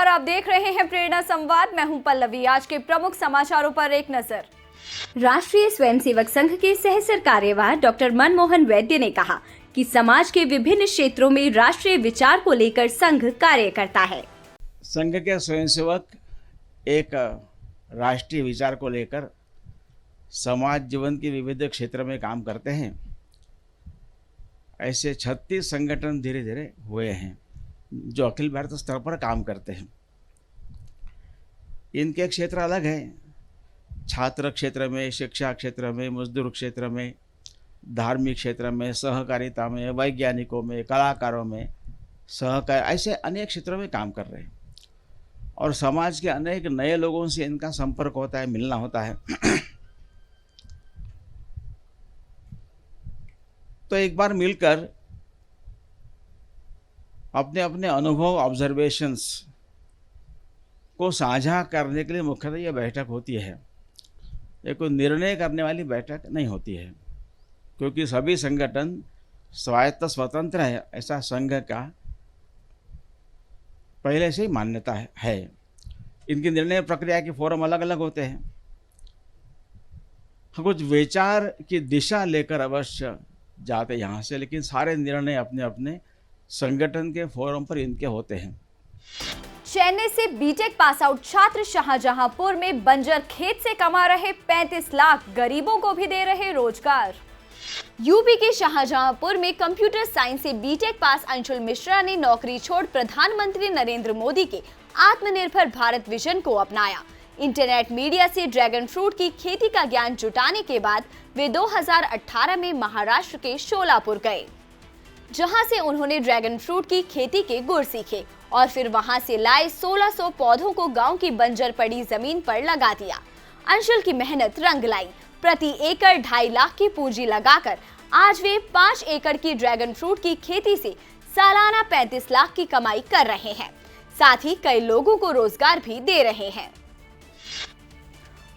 नमस्कार, आप देख रहे हैं प्रेरणा संवाद। मैं हूं पल्लवी। आज के प्रमुख समाचारों पर एक नजर। राष्ट्रीय स्वयंसेवक संघ के सह सरकार्यवाह डॉक्टर मनमोहन वैद्य ने कहा कि समाज के विभिन्न क्षेत्रों में राष्ट्रीय विचार को लेकर संघ कार्य करता है। संघ के स्वयंसेवक एक राष्ट्रीय विचार को लेकर समाज जीवन के विविध क्षेत्र में काम करते हैं। ऐसे 36 संगठन धीरे धीरे हुए हैं जो अखिल भारतीय स्तर पर काम करते हैं। इनके क्षेत्र अलग हैं। छात्र क्षेत्र में, शिक्षा क्षेत्र में, मजदूर क्षेत्र में, धार्मिक क्षेत्र में, सहकारिता में, वैज्ञानिकों में, कलाकारों में, सहकार, ऐसे अनेक क्षेत्रों में काम कर रहे हैं। और समाज के अनेक नए लोगों से इनका संपर्क होता है, मिलना होता है। तो एक बार मिलकर अपने अपने अनुभव, ऑब्जर्वेशंस को साझा करने के लिए मुख्यतः यह बैठक होती है। ये कोई निर्णय करने वाली बैठक नहीं होती है, क्योंकि सभी संगठन स्वायत्त स्वतंत्र है, ऐसा संघ का पहले से ही मान्यता है। इनकी निर्णय प्रक्रिया के फोरम अलग अलग होते हैं। कुछ विचार की दिशा लेकर अवश्य जाते यहाँ से, लेकिन सारे निर्णय अपने अपने संगठन के फोरम पर इनके होते हैं। चेन्नई से बीटेक पास आउट छात्र शाहजहांपुर में बंजर खेत से कमा रहे 35 लाख, गरीबों को भी दे रहे रोजगार। यूपी के शाहजहांपुर में कंप्यूटर साइंस से बीटेक पास अंशुल मिश्रा ने नौकरी छोड़ प्रधानमंत्री नरेंद्र मोदी के आत्मनिर्भर भारत विजन को अपनाया। इंटरनेट मीडिया से ड्रैगन फ्रूट की खेती का ज्ञान जुटाने के बाद वे 2018 में महाराष्ट्र के शोलापुर गए, जहां से उन्होंने ड्रैगन फ्रूट की खेती के गुर सीखे और फिर वहां से लाए 1600 पौधों को गांव की बंजर पड़ी जमीन पर लगा दिया। अंशुल की मेहनत रंग लाई। प्रति एकड़ 2.5 लाख की पूंजी लगाकर आज वे 5 एकड़ की ड्रैगन फ्रूट की खेती से सालाना 35 लाख की कमाई कर रहे हैं। साथ ही कई लोगों को रोजगार भी दे रहे हैं।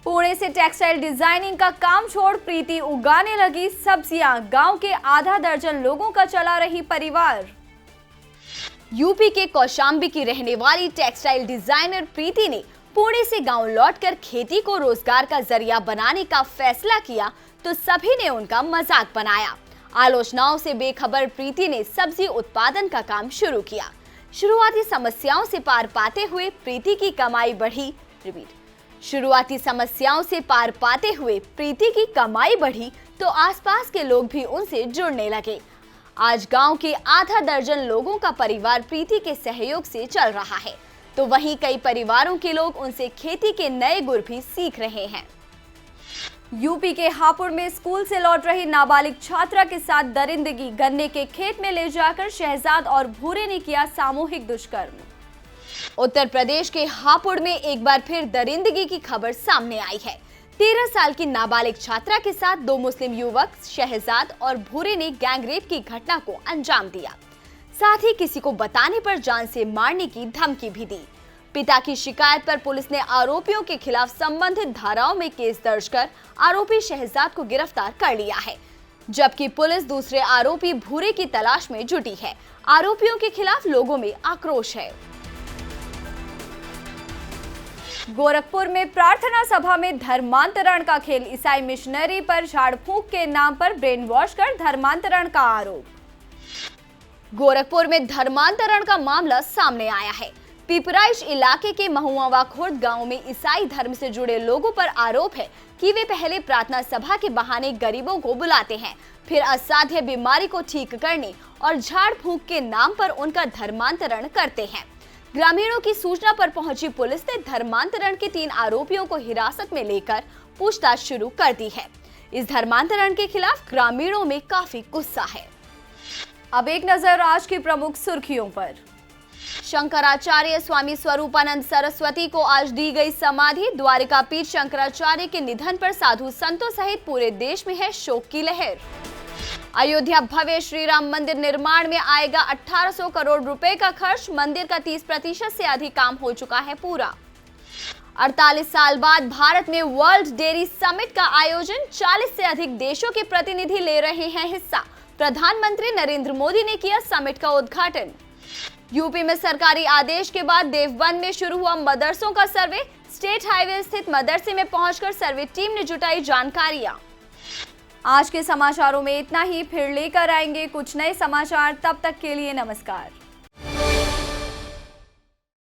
पुणे से टेक्सटाइल डिजाइनिंग का काम छोड़ प्रीति उगाने लगी सब्जियां। गांव के आधा दर्जन लोगों का चला रही परिवार। यूपी के कौशाम्बी की रहने वाली टेक्सटाइल डिजाइनर प्रीति ने पुणे से गांव लौटकर खेती को रोजगार का जरिया बनाने का फैसला किया तो सभी ने उनका मजाक बनाया। आलोचनाओं से बेखबर प्रीति ने सब्जी उत्पादन का काम शुरू किया। शुरुआती समस्याओं से पार पाते हुए प्रीति की कमाई बढ़ी। तो आसपास के लोग भी उनसे जुड़ने लगे। आज गांव के आधा दर्जन लोगों का परिवार प्रीति के सहयोग से चल रहा है, तो वहीं कई परिवारों के लोग उनसे खेती के नए गुर भी सीख रहे हैं। यूपी के हापुड़ में स्कूल से लौट रही नाबालिग छात्रा के साथ दरिंदगी। गन्ने के खेत में ले जाकर शहजाद और भूरे ने किया सामूहिक दुष्कर्म। उत्तर प्रदेश के हापुड़ में एक बार फिर दरिंदगी की खबर सामने आई है। 13 साल की नाबालिग छात्रा के साथ 2 मुस्लिम युवक शहजाद और भूरे ने गैंगरेप की घटना को अंजाम दिया। साथ ही किसी को बताने पर जान से मारने की धमकी भी दी। पिता की शिकायत पर पुलिस ने आरोपियों के खिलाफ संबंधित धाराओं में केस दर्ज कर आरोपी शहजाद को गिरफ्तार कर लिया है, जबकि पुलिस दूसरे आरोपी भूरे की तलाश में जुटी है। आरोपियों के खिलाफ लोगों में आक्रोश है। गोरखपुर में प्रार्थना सभा में धर्मांतरण का खेल। ईसाई मिशनरी पर झाड़ फूंक के नाम पर ब्रेन वॉश कर धर्मांतरण का आरोप। गोरखपुर में धर्मांतरण का मामला सामने आया है। पिपराइश इलाके के महुआ खुर्द गांव में ईसाई धर्म से जुड़े लोगों पर आरोप है कि वे पहले प्रार्थना सभा के बहाने गरीबों को बुलाते हैं, फिर असाध्य बीमारी को ठीक करने और झाड़ फूंक के नाम पर उनका धर्मांतरण करते हैं। ग्रामीणों की सूचना पर पहुंची पुलिस ने धर्मांतरण के 3 आरोपियों को हिरासत में लेकर पूछताछ शुरू कर दी है। इस धर्मांतरण के खिलाफ ग्रामीणों में काफी गुस्सा है। अब एक नजर आज की प्रमुख सुर्खियों पर। शंकराचार्य स्वामी स्वरूपानंद सरस्वती को आज दी गई समाधि। द्वारिका पीठ शंकराचार्य के निधन पर साधु संतों सहित पूरे देश में है शोक की लहर। अयोध्या भव्य श्री राम मंदिर निर्माण में आएगा 1800 करोड़ रुपए का खर्च। मंदिर का 30% से अधिक काम हो चुका है पूरा। 48 साल बाद भारत में वर्ल्ड डेयरी समिट का आयोजन। 40 से अधिक देशों के प्रतिनिधि ले रहे हैं हिस्सा। प्रधानमंत्री नरेंद्र मोदी ने किया समिट का उद्घाटन। यूपी में सरकारी आदेश के बाद देवबंद में शुरू हुआ मदरसों का सर्वे। स्टेट हाईवे स्थित मदरसे में पहुंचकर सर्वे टीम ने जुटाई जानकारियां। आज के समाचारों में इतना ही, फिर लेकर आएंगे कुछ नए समाचार। तब तक के लिए नमस्कार।